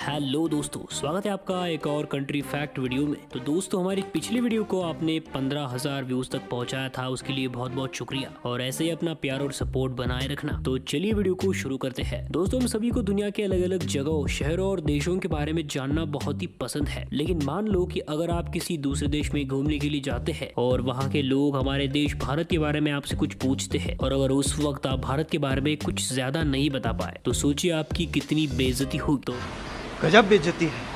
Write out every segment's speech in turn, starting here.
Hello दोस्तों, स्वागत है आपका एक और कंट्री फैक्ट वीडियो में। तो दोस्तों, हमारी पिछली वीडियो को आपने 15,000 व्यूज तक पहुंचाया था, उसके लिए बहुत बहुत शुक्रिया और ऐसे ही अपना प्यार और सपोर्ट बनाए रखना। तो चलिए वीडियो को शुरू करते हैं। दोस्तों, हम सभी को दुनिया के अलग अलग जगहों, शहरों और देशों के बारे में जानना बहुत ही पसंद है। लेकिन मान लो कि अगर आप किसी दूसरे देश में घूमने के लिए जाते हैं और वहाँ के लोग हमारे देश भारत के बारे में आपसे कुछ पूछते हैं और अगर उस वक्त आप भारत के बारे में कुछ ज्यादा नहीं बता पाए तो सोचिए आपकी कितनी बेइज्जती हुई। तो गजब बेइज्जती है।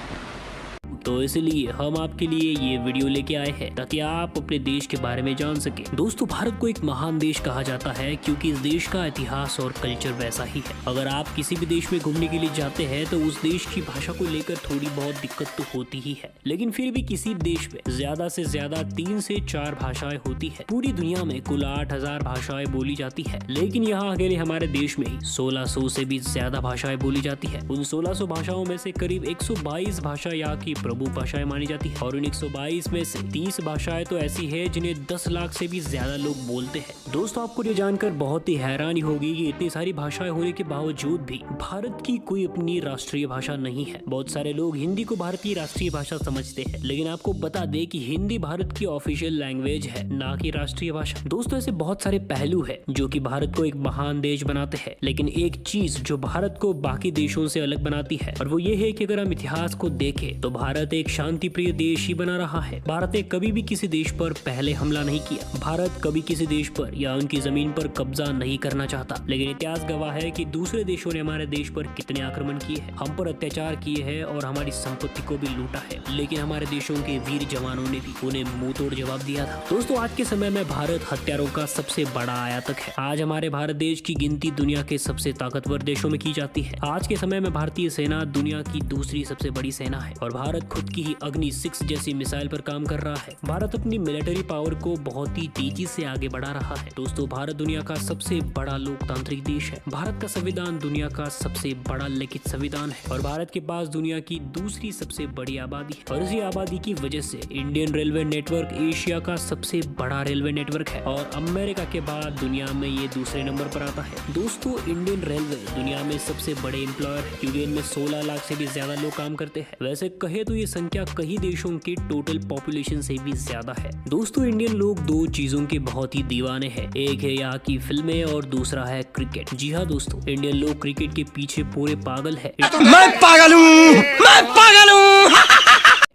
तो इसलिए हम आपके लिए ये वीडियो लेके आए हैं ताकि आप अपने देश के बारे में जान सके। दोस्तों, भारत को एक महान देश कहा जाता है क्योंकि इस देश का इतिहास और कल्चर वैसा ही है। अगर आप किसी भी देश में घूमने के लिए जाते हैं तो उस देश की भाषा को लेकर थोड़ी बहुत दिक्कत तो होती ही है, लेकिन फिर भी किसी देश में ज्यादा से ज्यादा 3 से 4 भाषाएं होती है। पूरी दुनिया में कुल 8,000 भाषाएं बोली जाती है, लेकिन यहाँ अकेले हमारे देश में ही 1600 से भी ज्यादा भाषाएं बोली जाती है। उन 1600 भाषाओं में से करीब 122 भाषा यहाँ की प्रमुख भाषाएं मानी जाती है और उन 122 में से 30 भाषाएं तो ऐसी है जिन्हें 10 लाख से भी ज्यादा लोग बोलते हैं। दोस्तों, आपको ये जानकर बहुत ही हैरानी होगी कि इतनी सारी भाषाएं होने के बावजूद भी भारत की कोई अपनी राष्ट्रीय भाषा नहीं है। बहुत सारे लोग हिंदी को भारत की राष्ट्रीय भाषा समझते हैं, लेकिन आपको बता दे कि हिंदी भारत की ऑफिशियल लैंग्वेज है, ना कि राष्ट्रीय भाषा। दोस्तों, ऐसे बहुत सारे पहलू है जो कि भारत को एक महान देश बनाते हैं, लेकिन एक चीज जो भारत को बाकी देशों से अलग बनाती है और वो ये है कि अगर हम इतिहास को देखें तो भारत एक शांति प्रिय देश ही बना रहा है। भारत ने कभी भी किसी देश पर पहले हमला नहीं किया। भारत कभी किसी देश पर या उनकी जमीन पर कब्जा नहीं करना चाहता, लेकिन इतिहास गवाह है कि दूसरे देशों ने हमारे देश पर कितने आक्रमण किए हैं, हम पर अत्याचार किए हैं और हमारी संपत्ति को भी लूटा है, लेकिन हमारे देशों के वीर जवानों ने भी उन्हें मुंह तोड़ जवाब दिया था। दोस्तों, आज के समय में भारत हथियारों का सबसे बड़ा आयातक है। आज हमारे भारत देश की गिनती दुनिया के सबसे ताकतवर देशों में की जाती है। आज के समय में भारतीय सेना दुनिया की दूसरी सबसे बड़ी सेना है और भारत खुद की ही अग्नि 6 जैसी मिसाइल पर काम कर रहा है। भारत अपनी मिलिट्री पावर को बहुत ही तेजी से आगे बढ़ा रहा है। दोस्तों, भारत दुनिया का सबसे बड़ा लोकतांत्रिक देश है। भारत का संविधान दुनिया का सबसे बड़ा लिखित संविधान है और भारत के पास दुनिया की दूसरी सबसे बड़ी आबादी है और इसी आबादी की वजह से इंडियन रेलवे नेटवर्क एशिया का सबसे बड़ा रेलवे नेटवर्क है और अमेरिका के बाद दुनिया में ये दूसरे नंबर पर आता है। दोस्तों, इंडियन रेलवे दुनिया में सबसे बड़े एम्प्लॉयर है क्योंकि इनमें 16 लाख से भी ज्यादा लोग काम करते हैं। वैसे कहे तो ये संख्या कई देशों के टोटल पॉपुलेशन से भी ज्यादा है। दोस्तों, इंडियन लोग 2 चीजों के बहुत ही दीवाने हैं, एक है यहाँ की फिल्में और दूसरा है क्रिकेट। जी हाँ दोस्तों, इंडियन लोग क्रिकेट के पीछे पूरे पागल है। मैं पागल हूँ, मैं पागल हूँ।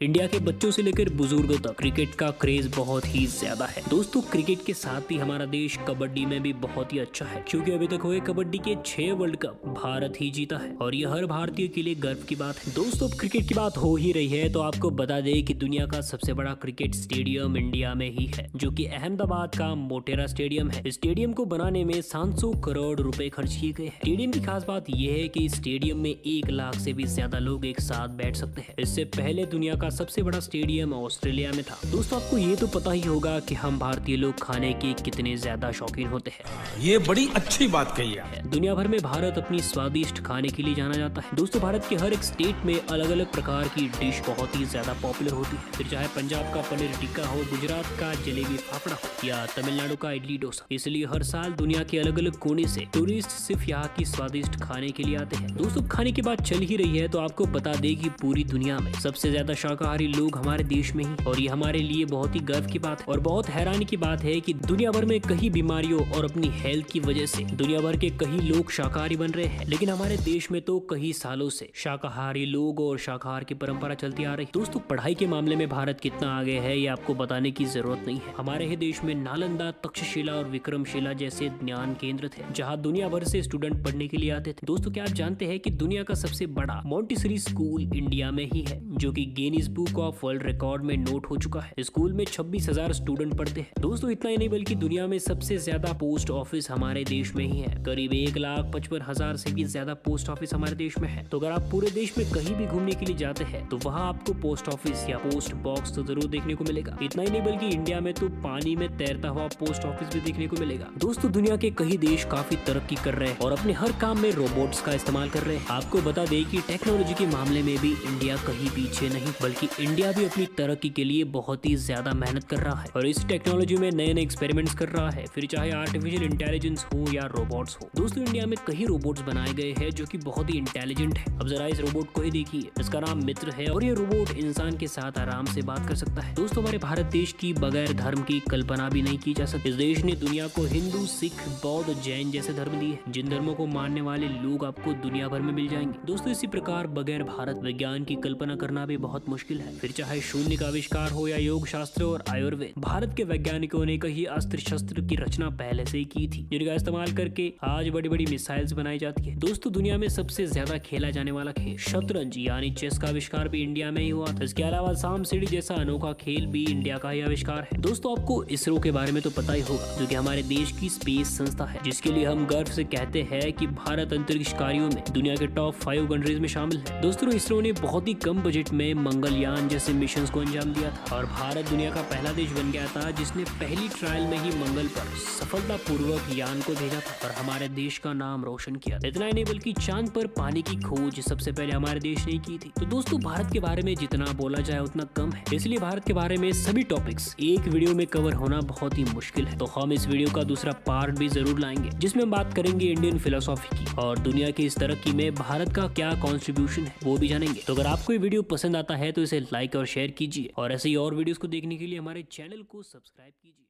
इंडिया के बच्चों से लेकर बुजुर्गों तक क्रिकेट का क्रेज बहुत ही ज्यादा है। दोस्तों, क्रिकेट के साथ ही हमारा देश कबड्डी में भी बहुत ही अच्छा है क्योंकि अभी तक हुए कबड्डी के 6 वर्ल्ड कप भारत ही जीता है और यह हर भारतीय के लिए गर्व की बात है। दोस्तों, अब क्रिकेट की बात हो ही रही है तो आपको बता दें कि दुनिया का सबसे बड़ा क्रिकेट स्टेडियम इंडिया में ही है, जो कि अहमदाबाद का मोटेरा स्टेडियम है। स्टेडियम को बनाने में 700 करोड़ रुपए खर्च किए गए हैं। स्टेडियम की खास बात यह है कि स्टेडियम में 1 लाख से भी ज्यादा लोग एक साथ बैठ सकते हैं। इससे पहले दुनिया का सबसे बड़ा स्टेडियम ऑस्ट्रेलिया में था। दोस्तों, आपको ये तो पता ही होगा कि हम भारतीय लोग खाने के कितने ज्यादा शौकीन होते हैं। ये बड़ी अच्छी बात कही है। दुनिया भर में भारत अपनी स्वादिष्ट खाने के लिए जाना जाता है। दोस्तों, भारत के हर एक स्टेट में अलग अलग प्रकार की डिश बहुत ही ज्यादा पॉपुलर होती है। फिर चाहे पंजाब का पनीर टिक्का हो, गुजरात का जलेबी फाफड़ा हो या तमिलनाडु का इडली डोसा। इसलिए हर साल दुनिया के अलग अलग कोने से टूरिस्ट सिर्फ यहाँ की स्वादिष्ट खाने के लिए आते हैं। दोस्तों, खाने की बात चल ही रही है तो आपको बता दें कि पूरी दुनिया में सबसे ज्यादा शाकाहारी लोग हमारे देश में ही, और ये हमारे लिए बहुत ही गर्व की बात है और बहुत हैरानी की बात है कि दुनिया भर में कई बीमारियों और अपनी हेल्थ की वजह से दुनिया भर के कई लोग शाकाहारी बन रहे हैं, लेकिन हमारे देश में तो कई सालों से शाकाहारी लोग और शाकाहार की परंपरा चलती आ रही। दोस्तों, पढ़ाई के मामले में भारत कितना आगे है ये आपको बताने की जरूरत नहीं है। हमारे ही देश में नालंदा, तक्षशिला और विक्रमशिला जैसे ज्ञान केंद्र थे जहाँ दुनिया भर से स्टूडेंट पढ़ने के लिए आते थे। दोस्तों, क्या आप जानते हैं कि दुनिया का सबसे बड़ा मॉन्टेसरी स्कूल इंडिया में ही है, जो कि Guinness book of world record में नोट हो चुका है। स्कूल में 26,000 स्टूडेंट पढ़ते हैं। दोस्तों, इतना ही नहीं बल्कि दुनिया में सबसे ज्यादा पोस्ट ऑफिस हमारे देश में ही है। करीब 1,55,000 से भी ज्यादा पोस्ट ऑफिस हमारे देश में है। तो अगर आप पूरे देश में कहीं भी घूमने के लिए जाते हैं तो वहाँ आपको पोस्ट ऑफिस या पोस्ट बॉक्स तो जरूर देखने को मिलेगा। इतना ही नहीं बल्कि इंडिया में तो पानी में तैरता हुआ पोस्ट ऑफिस भी देखने को मिलेगा। दोस्तों, दुनिया के कई देश काफी तरक्की कर रहे हैं और अपने हर काम में रोबोट्स का इस्तेमाल कर रहे हैं। आपको बता दें कि टेक्नोलॉजी के मामले में भी इंडिया कहीं पीछे नहीं, बल्कि कि इंडिया भी अपनी तरक्की के लिए बहुत ही ज्यादा मेहनत कर रहा है और इस टेक्नोलॉजी में नए नए एक्सपेरिमेंट्स कर रहा है, फिर चाहे आर्टिफिशियल इंटेलिजेंस हो या रोबोट्स हो। दोस्तों इंडिया में कई रोबोट्स बनाए गए हैं जो कि बहुत ही इंटेलिजेंट है। अब जरा इस रोबोट को ही देखिए, इसका नाम मित्र है और ये रोबोट इंसान के साथ आराम से बात कर सकता है। दोस्तों हमारे भारत देश की बगैर धर्म की कल्पना भी नहीं की जा सकती। इस देश ने दुनिया को हिंदू, सिख, बौद्ध, जैन जैसे धर्म दिए हैं। जिन धर्मों को मानने वाले लोग आपको दुनिया भर में मिल जाएंगे। दोस्तों इसी प्रकार बगैर भारत विज्ञान की कल्पना करना भी बहुत मुश्किल है। फिर चाहे शून्य का आविष्कार हो या योग शास्त्र और आयुर्वेद, भारत के वैज्ञानिकों ने कई अस्त्र शस्त्र की रचना पहले से ही की थी, जिनका इस्तेमाल करके आज बड़ी बड़ी मिसाइल्स बनाई जाती है। दोस्तों दुनिया में सबसे ज्यादा खेला जाने वाला खेल शतरंज यानी चेस का आविष्कार भी इंडिया में ही हुआ था। इसके अलावा सांप सीढ़ी जैसा अनोखा खेल भी इंडिया का ही आविष्कार है। दोस्तों आपको इसरो के बारे में तो पता ही होगा, जो कि हमारे देश की स्पेस संस्था है, जिसके लिए हम गर्व से कहते हैं कि भारत अंतरिक्ष कार्यों में दुनिया के टॉप 5 कंट्रीज में शामिल है। दोस्तों इसरो ने बहुत ही कम बजट में मंगलयान जैसे मिशन को अंजाम दिया था और भारत दुनिया का पहला देश बन गया था जिसने पहली ट्रायल में ही मंगल पर सफलतापूर्वक यान को भेजा था और हमारे देश का नाम रोशन किया। इतना ही नहीं बल्कि चांद पर पानी की खोज सबसे पहले हमारे देश ने की थी। तो दोस्तों भारत के बारे में जितना बोला जाए उतना कम है, इसलिए भारत के बारे में सभी टॉपिक्स एक वीडियो में कवर होना बहुत ही मुश्किल है। तो हम इस वीडियो का दूसरा पार्ट भी जरूर लाएंगे, जिसमें हम बात करेंगे इंडियन फिलोसॉफी की और दुनिया की इस तरक्की में भारत का क्या कॉन्ट्रीब्यूशन है वो भी जानेंगे। तो अगर आपको ये वीडियो पसंद आता है तो इसे लाइक और शेयर कीजिए और ऐसे ही और वीडियोस को देखने के लिए हमारे चैनल को सब्सक्राइब कीजिए।